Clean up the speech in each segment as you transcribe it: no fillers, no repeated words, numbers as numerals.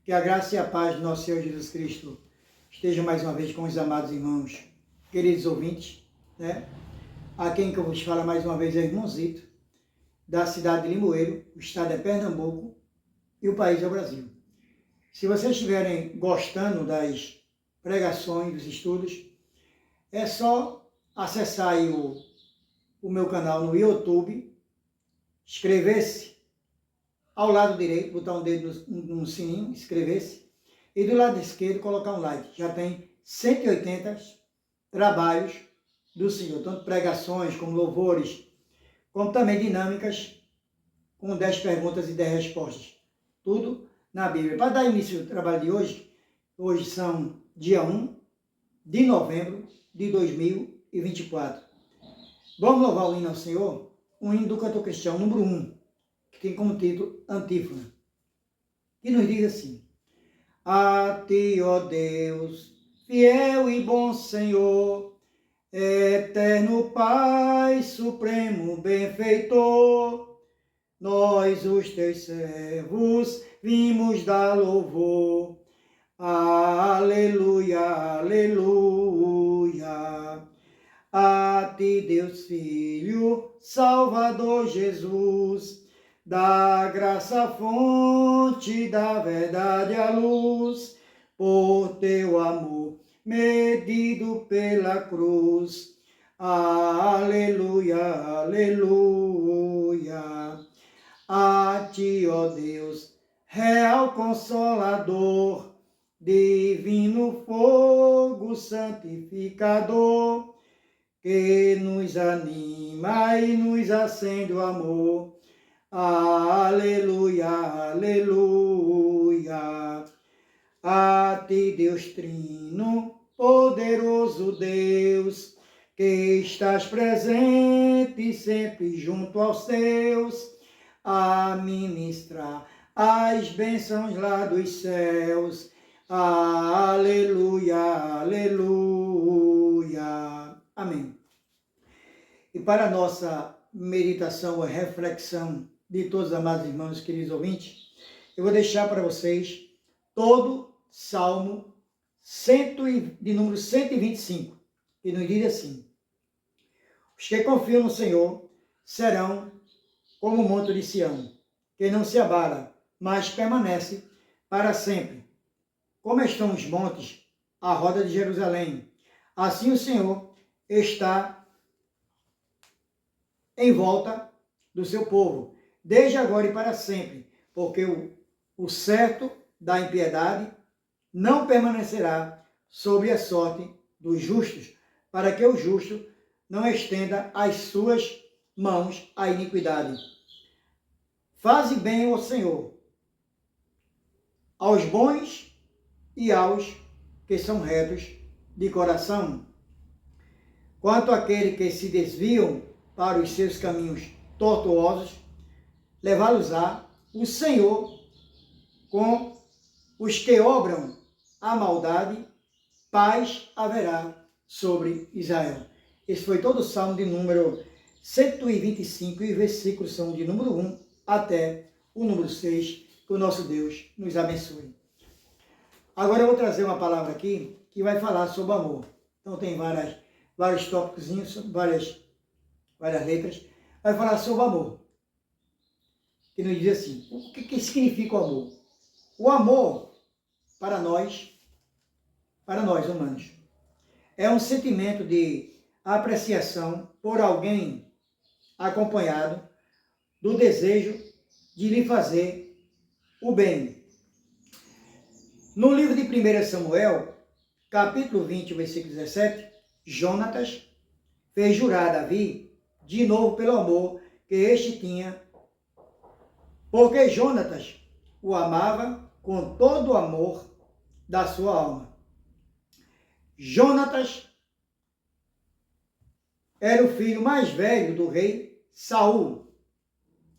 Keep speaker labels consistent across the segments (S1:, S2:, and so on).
S1: Que a graça e a paz do nosso Senhor Jesus Cristo estejam mais uma vez com os amados irmãos, queridos ouvintes, né? A quem que eu vos falo mais uma vez é irmãozito, da cidade de Limoeiro, o estado é Pernambuco e o país é o Brasil. Se vocês estiverem gostando das pregações, dos estudos, é só acessar aí o meu canal no YouTube, inscrever-se, ao lado direito, botar um dedo no sininho, inscrever-se, e do lado esquerdo colocar um like. Já tem 180 trabalhos do Senhor, tanto pregações como louvores, como também dinâmicas com 10 perguntas e 10 respostas. Tudo na Bíblia. Para dar início ao trabalho de hoje são dia 1 de novembro de 2024. Vamos louvar o hino ao Senhor? O hino do cantor cristão, número 1, que tem como título Antífona, que nos diz assim: A ti, ó Deus, fiel e bom Senhor, eterno Pai, supremo benfeitor, nós, os teus servos, vimos dar louvor. Aleluia, aleluia. A ti, Deus Filho, Salvador Jesus, da graça fonte, da verdade a luz, por teu amor medido pela cruz. Aleluia, aleluia. A ti, ó Deus, real Consolador, divino fogo santificador, que nos anima e nos acende o amor. Aleluia, aleluia. A ti, Deus Trino, poderoso Deus, que estás presente sempre junto aos teus, a ministrar as bênçãos lá dos céus. Aleluia, aleluia. Amém. E para a nossa meditação e reflexão de todos os amados irmãos, queridos ouvintes, eu vou deixar para vocês todo Salmo de número 125, que nos diz assim: os que confiam no Senhor serão como o monte de Sião, que não se abala, mas permanece para sempre. Como estão os montes à roda de Jerusalém, assim o Senhor está em volta do seu povo, desde agora e para sempre, porque o certo da impiedade não permanecerá sobre a sorte dos justos, para que o justo não estenda as suas mãos à iniquidade. Faze bem ao Senhor, aos bons e aos que são retos de coração. Quanto àqueles que se desviam para os seus caminhos tortuosos, levá-los-á o Senhor com os que obram a maldade, paz haverá sobre Israel. Esse foi todo o Salmo de número 125 e versículos são de número 1 até o número 6. Que o nosso Deus nos abençoe. Agora eu vou trazer uma palavra aqui que vai falar sobre amor. Então tem vários tópicos, várias letras. Vai falar sobre amor. Que nos diz assim: o que significa o amor? O amor, para nós humanos, é um sentimento de apreciação por alguém acompanhado do desejo de lhe fazer o bem. No livro de 1 Samuel, capítulo 20, versículo 17, Jonatas fez jurar a Davi de novo pelo amor que este tinha, porque Jonatas o amava com todo o amor da sua alma. Jonatas era o filho mais velho do rei Saul,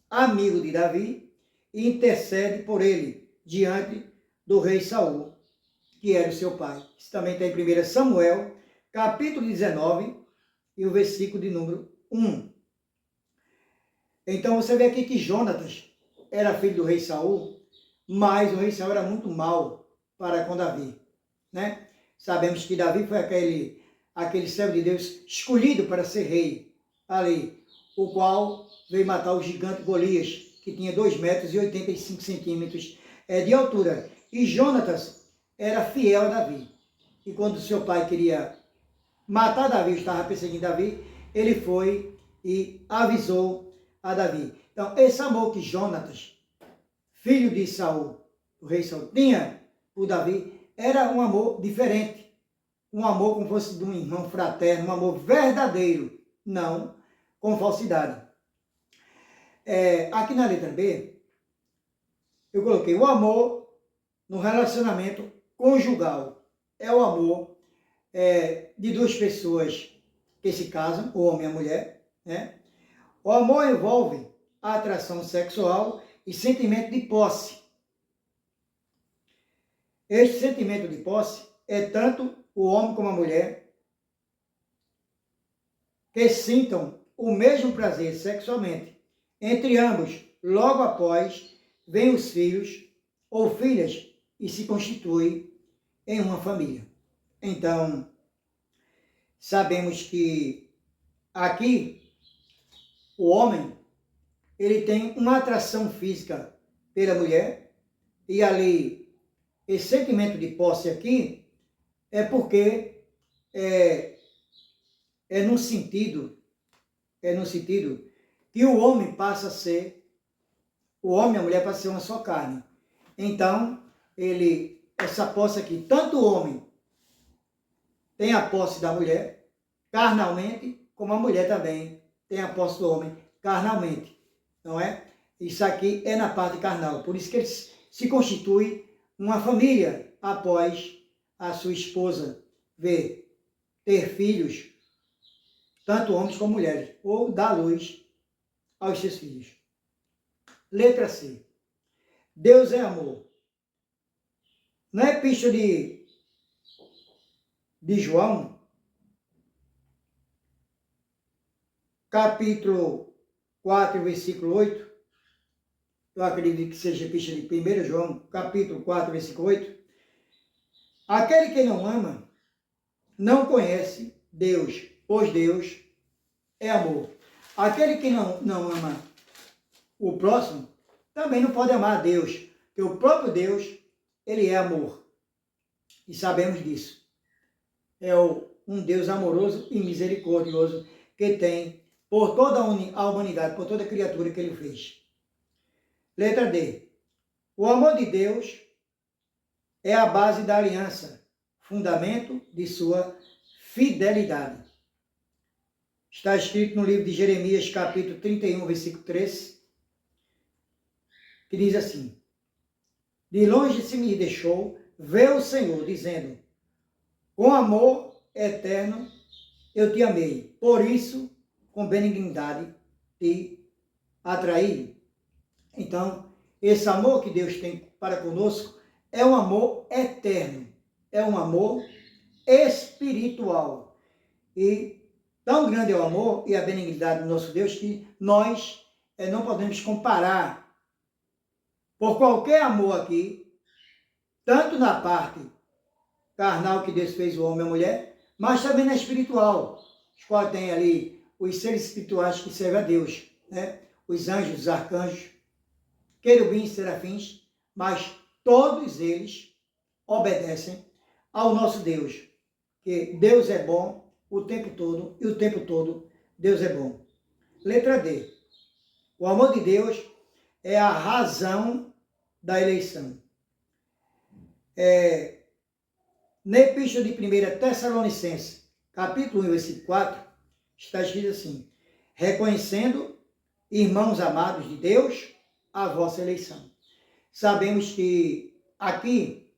S1: amigo de Davi, e intercede por ele diante do rei Saul, que era o seu pai. Isso também está em 1 Samuel, capítulo 19, e o versículo de número 1. Então você vê aqui que Jonatas era filho do rei Saul, mas o rei Saul era muito mau para com Davi, né? Sabemos que Davi foi aquele servo de Deus escolhido para ser rei ali, o qual veio matar o gigante Golias, que tinha 2 metros e 85 centímetros de altura. E Jonatas era fiel a Davi. E quando seu pai queria matar Davi, estava perseguindo Davi, ele foi e avisou a Davi. Então, esse amor que Jonatas, filho de Saul, o rei Saul, tinha por Davi, era um amor diferente. Um amor como fosse de um irmão fraterno, um amor verdadeiro, não com falsidade. Aqui na letra B, eu coloquei o amor no relacionamento conjugal. É o amor de duas pessoas que se casam, o homem e a mulher, né? O amor envolve a atração sexual e sentimento de posse. Este sentimento de posse é tanto o homem como a mulher que sintam o mesmo prazer sexualmente. Entre ambos, logo após, vêm os filhos ou filhas e se constitui em uma família. Então, sabemos que aqui o homem ele tem uma atração física pela mulher e ali esse sentimento de posse aqui é porque é no sentido que o homem passa a ser, o homem e a mulher passam a ser uma só carne. Então, essa posse aqui, tanto o homem tem a posse da mulher carnalmente, como a mulher também tem a posse do homem carnalmente, não é? Isso aqui é na parte carnal, por isso que eles se constitui uma família após a sua esposa ter filhos, tanto homens como mulheres, ou dar luz aos seus filhos. Letra C. Deus é amor. Na epístola de João, capítulo 4, versículo 8, eu acredito que seja a epístola de 1 João, capítulo 4, versículo 8, aquele que não ama, não conhece Deus, pois Deus é amor. Aquele que não ama o próximo, também não pode amar a Deus, porque o próprio Deus, ele é amor. E sabemos disso. É um Deus amoroso e misericordioso que tem por toda a humanidade, por toda a criatura que ele fez. Letra D. O amor de Deus é a base da aliança, fundamento de sua fidelidade. Está escrito no livro de Jeremias, capítulo 31, versículo 3, que diz assim: de longe se me deixou ver o Senhor, dizendo, com amor eterno eu te amei, por isso, com benignidade te atraí. Então, esse amor que Deus tem para conosco é um amor eterno, é um amor espiritual. E tão grande é o amor e a benignidade do nosso Deus que nós não podemos comparar por qualquer amor aqui, tanto na parte carnal que Deus fez o homem e a mulher, mas também na espiritual, os quais tem ali os seres espirituais que servem a Deus, né? Os anjos, os arcanjos, querubins, serafins, mas todos eles obedecem ao nosso Deus, que Deus é bom o tempo todo, e o tempo todo Deus é bom. Letra D. O amor de Deus é a razão da eleição. Na epístola de 1 Tessalonicenses, capítulo 1, versículo 4, está escrito assim: reconhecendo, irmãos amados de Deus, a vossa eleição. Sabemos que aqui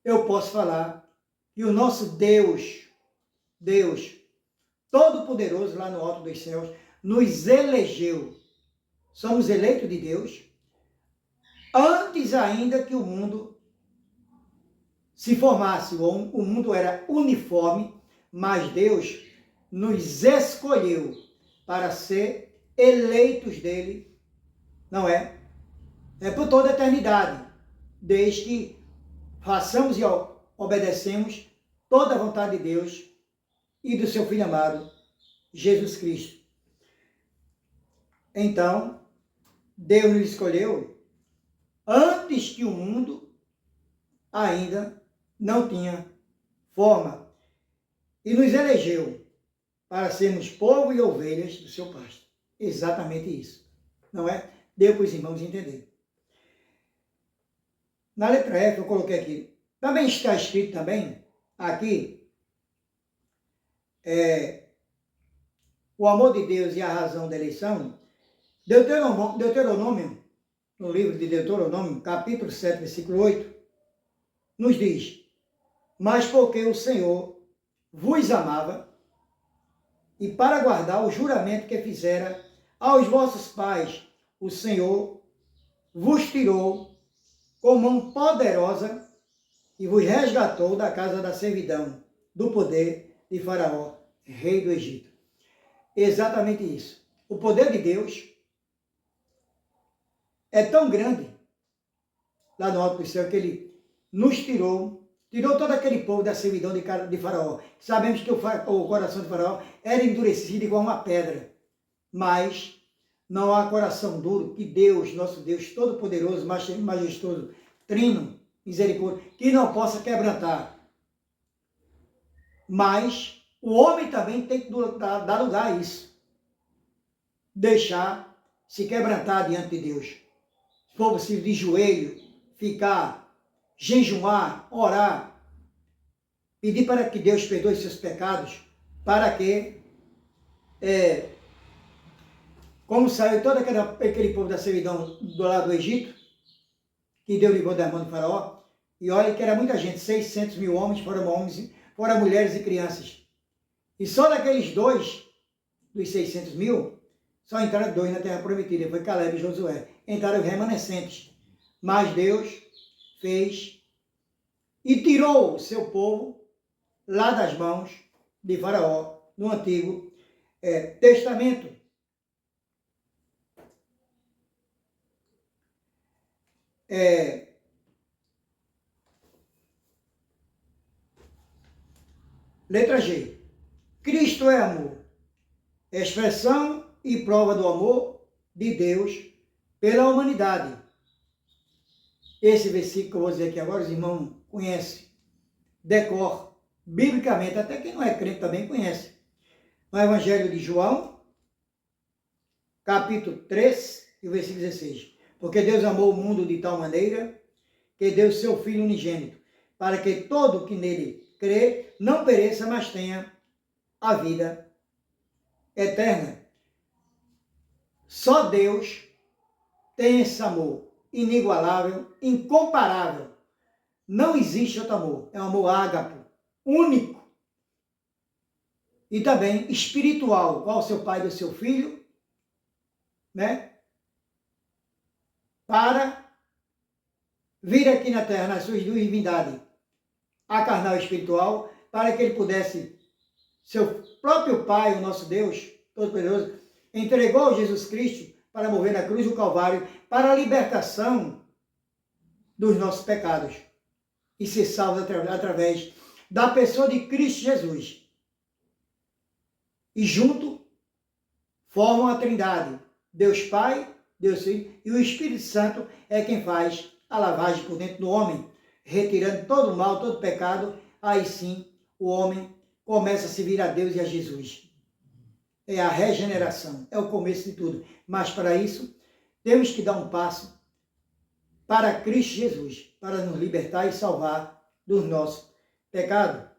S1: eu posso falar que o nosso Deus Todo-Poderoso, lá no alto dos céus, nos elegeu. Somos eleitos de Deus antes ainda que o mundo se formasse. O mundo era uniforme, mas Deus nos escolheu para ser eleitos dele, não é? é por toda a eternidade, desde que façamos e obedecemos toda a vontade de Deus e do seu Filho amado, Jesus Cristo. Então, Deus nos escolheu antes que o mundo ainda não tinha forma e nos elegeu para sermos povo e ovelhas do seu pasto. Exatamente isso, não é? Deu para os irmãos entender. Na letra F eu coloquei aqui, também está escrito também, aqui, o amor de Deus e a razão da eleição. Deuteronômio, no livro de Deuteronômio, capítulo 7, versículo 8, nos diz: mas porque o Senhor vos amava, e para guardar o juramento que fizera aos vossos pais, o Senhor vos tirou com mão poderosa e vos resgatou da casa da servidão, do poder de Faraó, rei do Egito. Exatamente isso. O poder de Deus é tão grande lá no alto do céu que ele nos tirou todo aquele povo da servidão de Faraó. Sabemos que o coração de Faraó era endurecido igual uma pedra, mas não há coração duro que Deus, nosso Deus todo-poderoso, majestoso, trino, misericórdia, que não possa quebrantar. Mas o homem também tem que dar lugar a isso. Deixar se quebrantar diante de Deus. Se for possível, de joelho, ficar, jejuar, orar, pedir para que Deus perdoe seus pecados, para que, como saiu todo aquele povo da servidão do lado do Egito, que Deus livrou da mão de Faraó, e olha que era muita gente, 600 mil homens, fora mulheres e crianças. E só daqueles dois, dos 600 mil, só entraram 2 na terra prometida, foi Caleb e Josué. Entraram os remanescentes. Mas Deus fez e tirou o seu povo lá das mãos de Faraó, no Antigo Testamento. Letra G. Cristo é amor. Expressão e prova do amor de Deus pela humanidade. Esse versículo que eu vou dizer aqui agora, os irmãos conhecem, decor, biblicamente, até quem não é crente também conhece. No Evangelho de João, capítulo 3, e o versículo 16. Porque Deus amou o mundo de tal maneira que deu seu Filho unigênito, para que todo que nele crê não pereça, mas tenha a vida eterna. Só Deus tem esse amor inigualável, incomparável. Não existe outro amor. É um amor ágape, único. E também espiritual, qual o seu pai do seu filho, né? Para vir aqui na terra, nas suas duas divindades, a carnal e espiritual, para que ele pudesse, seu próprio Pai, o nosso Deus Todo-Poderoso, entregou Jesus Cristo para morrer na cruz do Calvário, para a libertação dos nossos pecados e ser salvo através da pessoa de Cristo Jesus. E junto formam a Trindade, Deus Pai, Deus Filho, e o Espírito Santo é quem faz a lavagem por dentro do homem, retirando todo o mal, todo o pecado. Aí sim o homem começa a servir a Deus e a Jesus. É a regeneração, é o começo de tudo. Mas para isso, temos que dar um passo para Cristo Jesus, para nos libertar e salvar dos nossos pecados.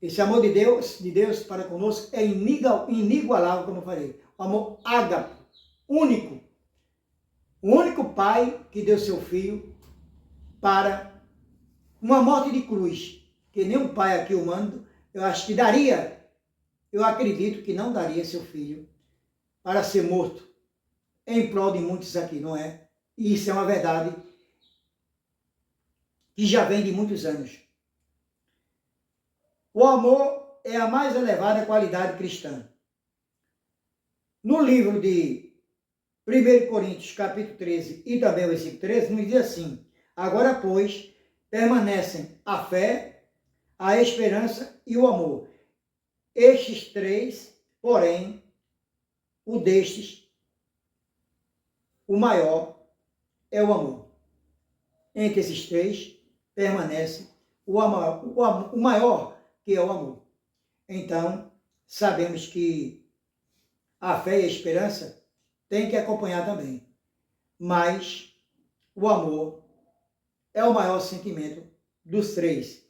S1: Esse amor de Deus para conosco é inigualável, como eu falei. O amor ágape, único. O único Pai que deu seu Filho para uma morte de cruz, que nenhum pai aqui humano, eu acho que daria, eu acredito que não daria seu filho para ser morto em prol de muitos aqui, não é? E isso é uma verdade que já vem de muitos anos. O amor é a mais elevada qualidade cristã. No livro de 1 Coríntios capítulo 13 e também o versículo 13 nos diz assim: agora, pois, permanecem a fé, a esperança e o amor. Estes três, porém, o destes, o maior é o amor. Entre esses três permanece o maior, que é o amor. Então, sabemos que a fé e a esperança têm que acompanhar também. Mas o amor é o maior sentimento dos três.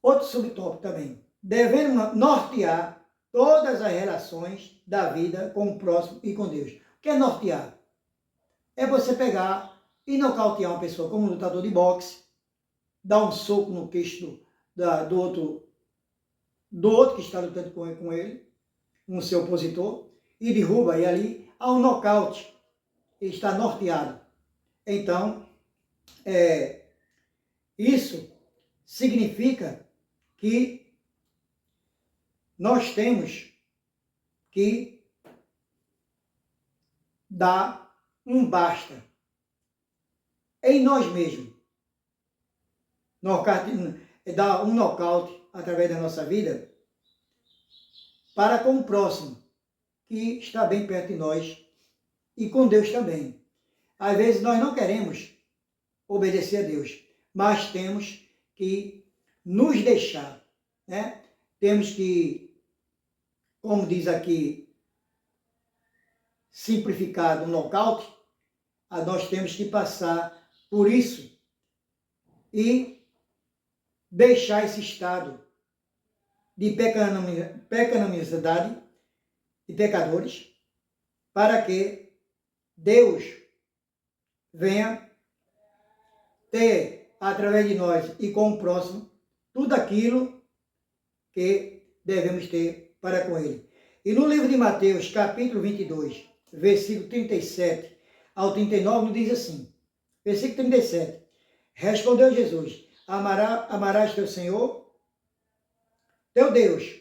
S1: Outro subtópico também. Devemos nortear todas as relações da vida com o próximo e com Deus. O que é nortear? É você pegar e nocautear uma pessoa como um lutador de boxe, dar um soco no queixo do outro que está lutando com ele, um seu opositor, e derruba, e ali há um nocaute, ele está norteado. Então, isso significa que nós temos que dar um basta em nós mesmos. Dar um nocaute através da nossa vida para com o próximo, que está bem perto de nós, e com Deus também. Às vezes nós não queremos obedecer a Deus, mas temos que nos deixar, né? Temos que, como diz aqui, simplificado, um nocaute, nós temos que passar por isso e deixar esse estado de pecaminosidade e pecadores, para que Deus venha ter, através de nós e com o próximo, tudo aquilo que devemos ter para com ele. E no livro de Mateus, capítulo 22, versículo 37 ao 39, nos diz assim, versículo 37, respondeu Jesus, amarás teu Senhor, teu Deus,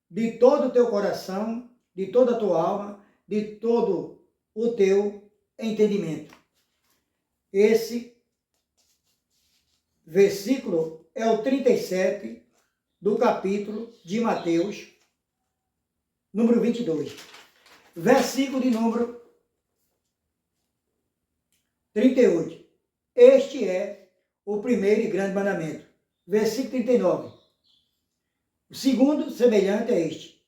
S1: de todo o teu coração, de toda a tua alma, de todo o teu entendimento. Esse versículo é o 37 do capítulo de Mateus, número 22. Versículo de número 38. Este é o primeiro e grande mandamento. Versículo 39. O segundo, semelhante a este,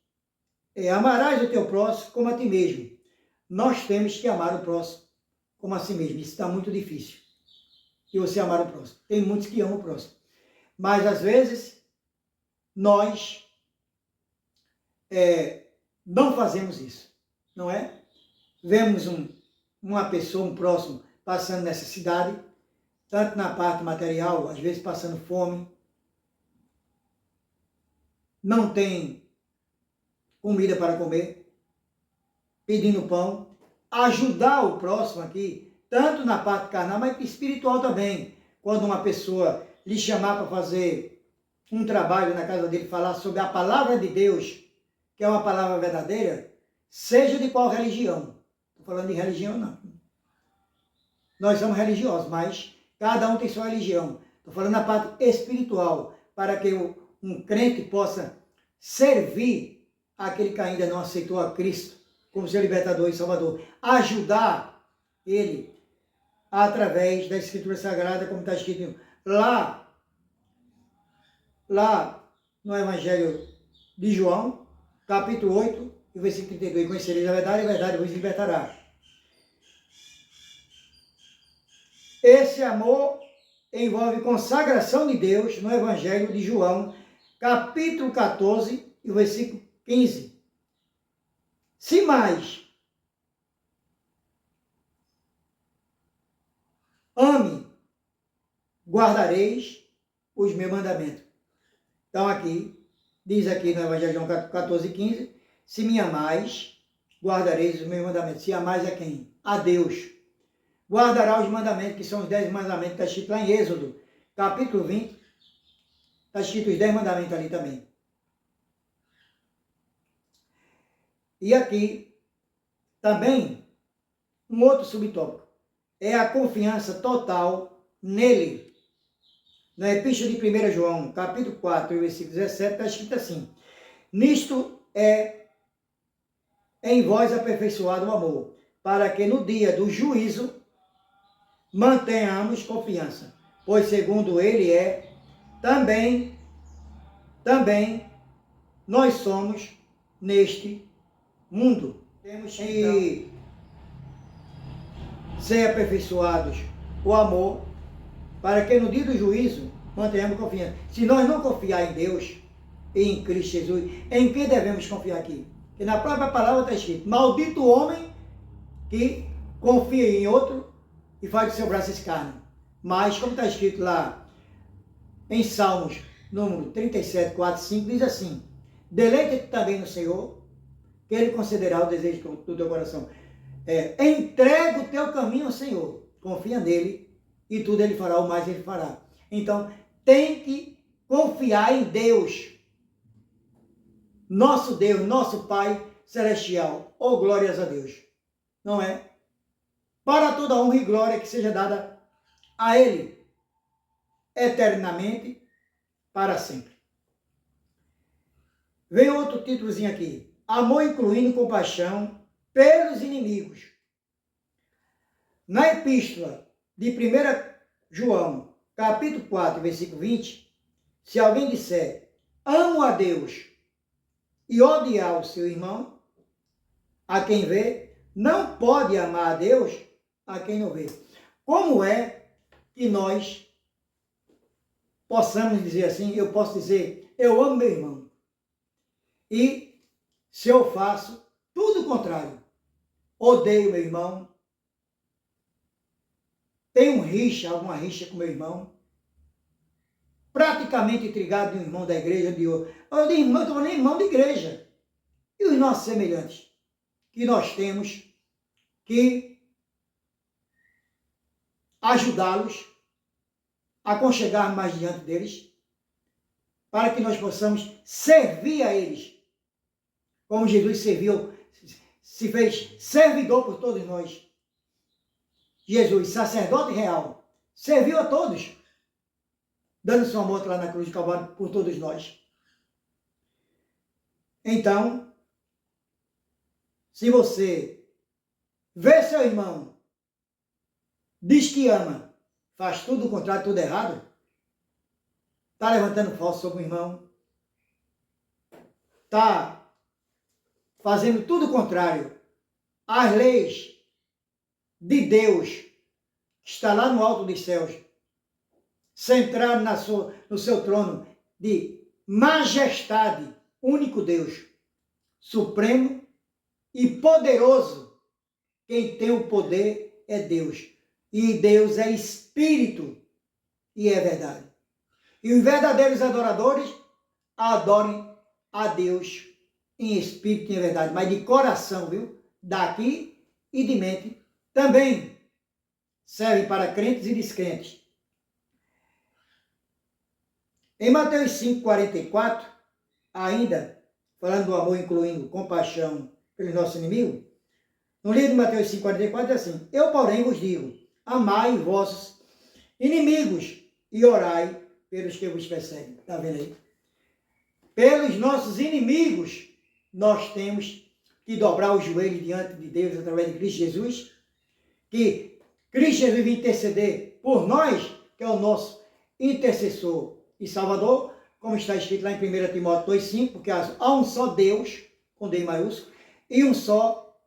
S1: amarás o teu próximo como a ti mesmo. Nós temos que amar o próximo como a si mesmo. Isso está muito difícil, de você amar o próximo. Tem muitos que amam o próximo. Mas, às vezes, nós não fazemos isso, não é? Vemos uma pessoa, um próximo, passando necessidade, tanto na parte material, às vezes passando fome, não tem comida para comer, pedindo pão, ajudar o próximo aqui, tanto na parte carnal, mas espiritual também. Quando uma pessoa lhe chamar para fazer um trabalho na casa dele, falar sobre a palavra de Deus, que é uma palavra verdadeira, seja de qual religião. Estou falando de religião, não. Nós somos religiosos, mas cada um tem sua religião. Estou falando da parte espiritual, para que um crente possa servir aquele que ainda não aceitou a Cristo como seu libertador e salvador. Ajudar ele através da Escritura Sagrada, como está escrito lá no Evangelho de João, capítulo 8, e versículo 32. Conhecereis a verdade vos libertará. Esse amor envolve consagração de Deus no Evangelho de João, capítulo 14, e o versículo 15. Se mais ame, guardareis os meus mandamentos. Então aqui, diz aqui no Evangelho de João 14, 15, se me amais, guardareis os meus mandamentos. Se amais a quem? A Deus. Guardará os mandamentos, que são os 10 mandamentos, está escrito lá em Êxodo, capítulo 20, está escrito os 10 mandamentos ali também. E aqui, também, um outro subtópico, é a confiança total nele. Na Epístola de 1 João, capítulo 4, versículo 17, está escrito assim: nisto é em vós aperfeiçoado o amor, para que no dia do juízo mantenhamos confiança, pois segundo ele é, também nós somos neste mundo. Temos que ser aperfeiçoados o amor, para que no dia do juízo mantenhamos confiança. Se nós não confiar em Deus e em Cristo Jesus, em quem devemos confiar aqui? Porque na própria palavra está escrito: maldito o homem que confia em outro e faz do seu braço escárnio. Mas, como está escrito lá em Salmos, número 37, 4, 5, diz assim: deleita-te também no Senhor, que Ele concederá o desejo do teu coração. Entrega o teu caminho ao Senhor, confia nele e tudo Ele fará, o mais Ele fará. Então, tem que confiar em Deus, nosso Deus, nosso Pai Celestial. Oh, glórias a Deus. Não é? Para toda honra e glória que seja dada a Ele, eternamente, para sempre. Vem outro títulozinho aqui: amor incluindo compaixão pelos inimigos. Na epístola de 1 João, capítulo 4, versículo 20, se alguém disser, amo a Deus, e odiar o seu irmão, a quem vê, não pode amar a Deus a quem não vê. Como é que nós possamos dizer assim? Eu posso dizer, eu amo meu irmão, e se eu faço tudo o contrário, odeio meu irmão, tenho alguma rixa com meu irmão, praticamente intrigado de um irmão da igreja, de outro. Eu digo, irmão, estou nem irmão de igreja. E os nossos semelhantes, que nós temos que ajudá-los a aconchegar mais diante deles, para que nós possamos servir a eles, como Jesus serviu, se fez servidor por todos nós. Jesus, sacerdote real, serviu a todos, dando seu amor lá na cruz de Calvário por todos nós. Então, se você vê seu irmão, diz que ama, faz tudo o contrário, tudo errado, está levantando falso sobre o irmão, está fazendo tudo o contrário às leis de Deus, que está lá no alto dos céus, centrado no seu trono de majestade, único Deus, supremo e poderoso. Quem tem o poder é Deus. E Deus é Espírito e é verdade. E os verdadeiros adoradores adorem a Deus em Espírito e em verdade, mas de coração, viu? Daqui e de mente também. Serve para crentes e descrentes. Em Mateus 5,44, ainda, falando do amor incluindo compaixão pelos nossos inimigos, no livro de Mateus 5,44 é assim: eu, porém, vos digo, amai vossos inimigos e orai pelos que vos perseguem. Está vendo aí? Pelos nossos inimigos, nós temos que dobrar o joelho diante de Deus através de Cristo Jesus, que Cristo Jesus veio interceder por nós, que é o nosso intercessor e Salvador, como está escrito lá em 1 Timóteo 2,5, porque há um só Deus, com D maiúsculo, e um só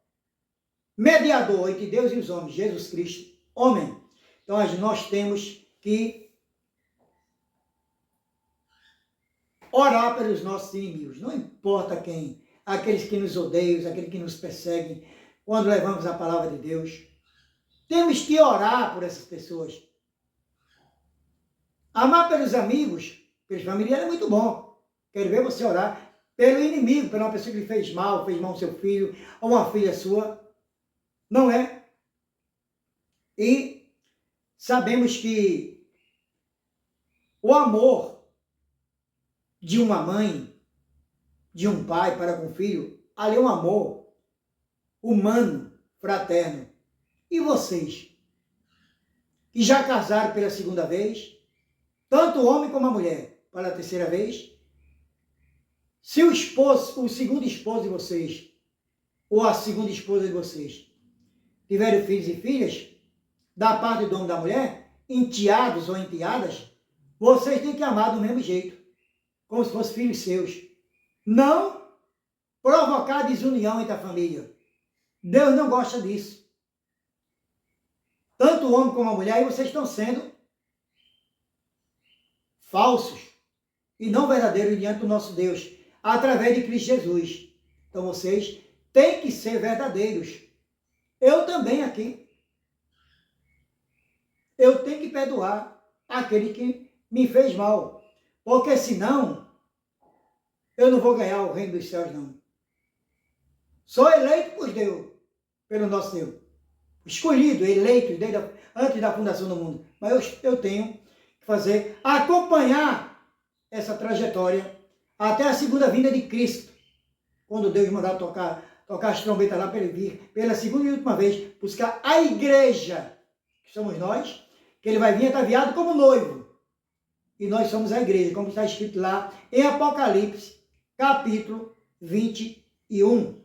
S1: mediador entre Deus e os homens, Jesus Cristo, homem. Então nós temos que orar pelos nossos inimigos, não importa quem, aqueles que nos odeiam, aqueles que nos perseguem, quando levamos a palavra de Deus. Temos que orar por essas pessoas. Amar pelos amigos, pelos familiares é muito bom. Quero ver você orar pelo inimigo, pela uma pessoa que lhe fez mal ao seu filho, ou uma filha sua. Não é? E sabemos que o amor de uma mãe, de um pai para com o filho, ali é um amor humano, fraterno. E vocês, que já casaram pela segunda vez, tanto o homem como a mulher, pela terceira vez, se o esposo, o segundo esposo de vocês, ou a segunda esposa de vocês, tiverem filhos e filhas, da parte do homem e da mulher, enteados ou enteadas, vocês têm que amar do mesmo jeito, como se fossem filhos seus. Não provocar desunião entre a família. Deus não gosta disso. Tanto o homem como a mulher, aí vocês estão sendo falsos e não verdadeiros diante do nosso Deus, através de Cristo Jesus. Então vocês têm que ser verdadeiros. Eu também aqui. Eu tenho que perdoar aquele que me fez mal, porque senão eu não vou ganhar o reino dos céus, não. Sou eleito por Deus, pelo nosso Deus. Escolhido, eleito antes da fundação do mundo. Mas eu tenho que fazer, acompanhar essa trajetória até a segunda vinda de Cristo. Quando Deus mandar tocar as trombetas lá para ele vir, pela segunda e última vez, buscar a igreja, que somos nós, que ele vai vir ataviado como noivo. E nós somos a igreja, como está escrito lá em Apocalipse, capítulo 21.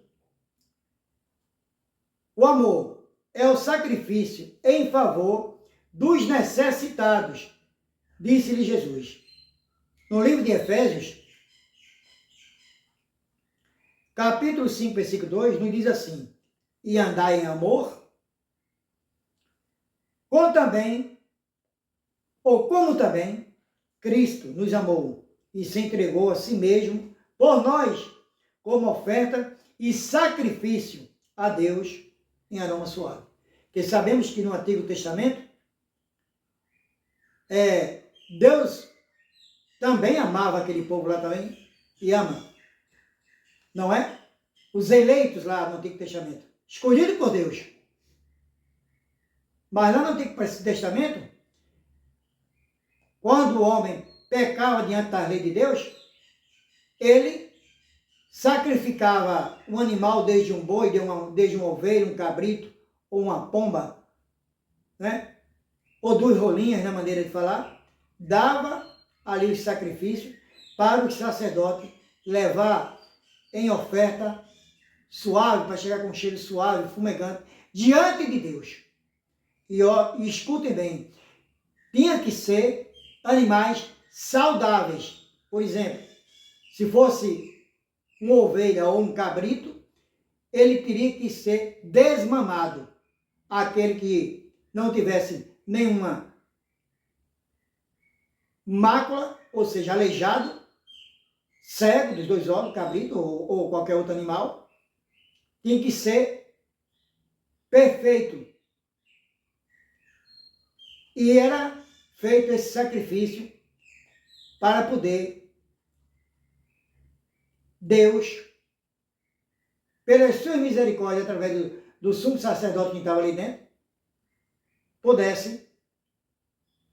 S1: O amor é o sacrifício em favor dos necessitados, disse-lhe Jesus. No livro de Efésios, capítulo 5, versículo 2, nos diz assim: e andai em amor, como também Cristo nos amou e se entregou a si mesmo por nós, como oferta e sacrifício a Deus em aroma suave. Porque sabemos que no Antigo Testamento, Deus também amava aquele povo lá também, e ama. Não é? Os eleitos lá no Antigo Testamento, escolhidos por Deus. Mas lá no Antigo Testamento, quando o homem pecava diante da lei de Deus, ele sacrificava um animal, desde um boi, desde uma ovelha, um cabrito, ou uma pomba, né? Ou duas rolinhas, na maneira de falar, dava ali o sacrifício para o sacerdote levar em oferta suave, para chegar com um cheiro suave, fumegante, diante de Deus. E escutem bem, tinha que ser animais saudáveis. Por exemplo, se fosse uma ovelha ou um cabrito, ele teria que ser desmamado. Aquele que não tivesse nenhuma mácula, ou seja, aleijado, cego dos dois olhos, cabrito ou qualquer outro animal, tinha que ser perfeito. E era feito esse sacrifício para poder Deus, pelas suas misericórdias, através do sumo sacerdote que estava ali dentro, pudesse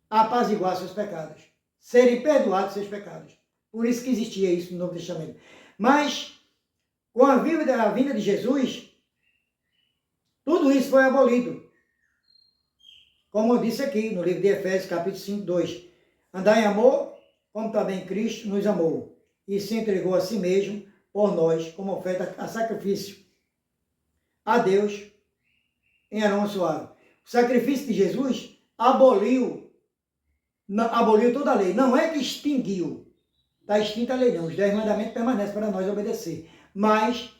S1: apaziguar seus pecados, serem perdoados seus pecados. Por isso que existia isso no Novo Testamento. Mas, com a vinda de Jesus, tudo isso foi abolido. Como eu disse aqui, no livro de Efésios, capítulo 5, 2. Andai em amor, como também Cristo nos amou, e se entregou a si mesmo por nós, como oferta a sacrifício a Deus em aroma suave. O sacrifício de Jesus aboliu toda a lei. Não é que extinguiu. Está extinta a lei, não. Os 10 mandamentos permanecem para nós obedecer. Mas,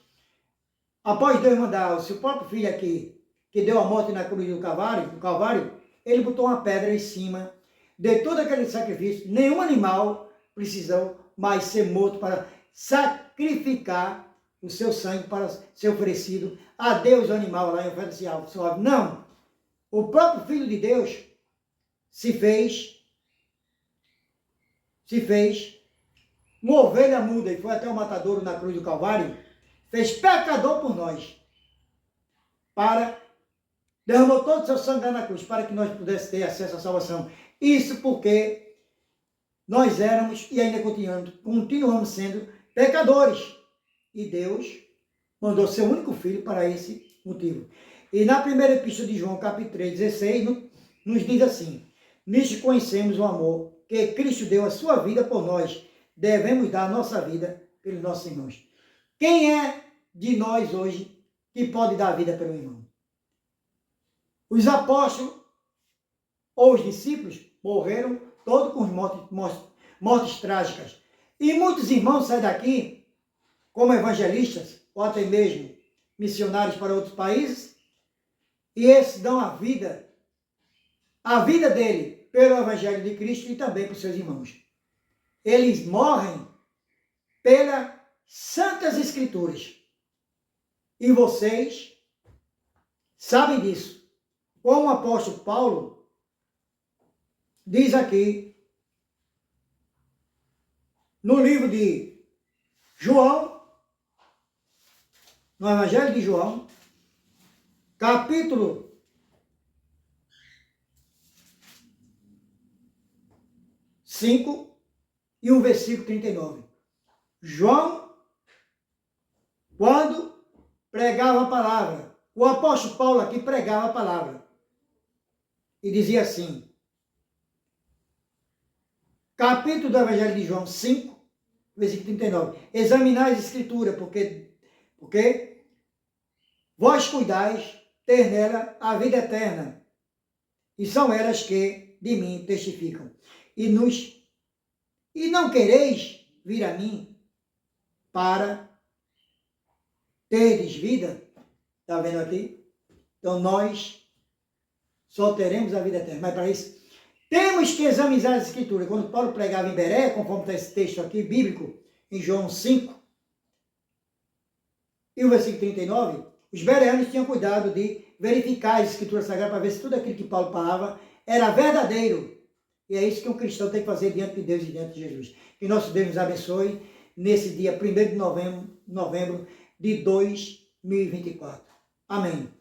S1: após Deus mandar o seu próprio filho aqui, que deu a morte na cruz do Calvário, ele botou uma pedra em cima de todo aquele sacrifício. Nenhum animal precisou mais ser morto para sacrificar o seu sangue para ser oferecido a Deus, o animal lá em oferta suave. Não! O próprio Filho de Deus se fez uma ovelha muda e foi até o matadouro na cruz do Calvário, fez pecador por nós, derramou todo o seu sangue lá na cruz, para que nós pudéssemos ter acesso à salvação. Isso porque nós éramos e ainda continuamos sendo pecadores. E Deus mandou seu único filho para esse motivo. E na primeira epístola de João, capítulo 3, 16, nos diz assim: nisto conhecemos o amor que Cristo deu a sua vida por nós. Devemos dar a nossa vida pelos nossos irmãos. Quem é de nós hoje que pode dar a vida pelo irmão? Os apóstolos ou os discípulos morreram todos com mortes trágicas. E muitos irmãos saem daqui como evangelistas ou até mesmo missionários para outros países, e esses dão a vida dele pelo Evangelho de Cristo e também para os seus irmãos. Eles morrem pelas Santas Escrituras. E vocês sabem disso. Como o apóstolo Paulo diz aqui, no livro de João, no Evangelho de João, capítulo 5 e o versículo 39. João, quando pregava a palavra, o apóstolo Paulo aqui pregava a palavra e dizia assim, capítulo do Evangelho de João 5, versículo 39, examinai as escrituras, porque vós cuidais ter nela a vida eterna, e são elas que de mim testificam. E não quereis vir a mim para terdes vida. Está vendo aqui? Então nós só teremos a vida eterna. Mas para isso, temos que examinar as escrituras. Quando Paulo pregava em Bereia, conforme está esse texto aqui, bíblico, em João 5, e o versículo 39, os bereanos tinham cuidado de verificar as escrituras sagradas para ver se tudo aquilo que Paulo falava era verdadeiro. E é isso que um cristão tem que fazer diante de Deus e diante de Jesus. Que nosso Deus nos abençoe nesse dia 1º de novembro de 2024. Amém.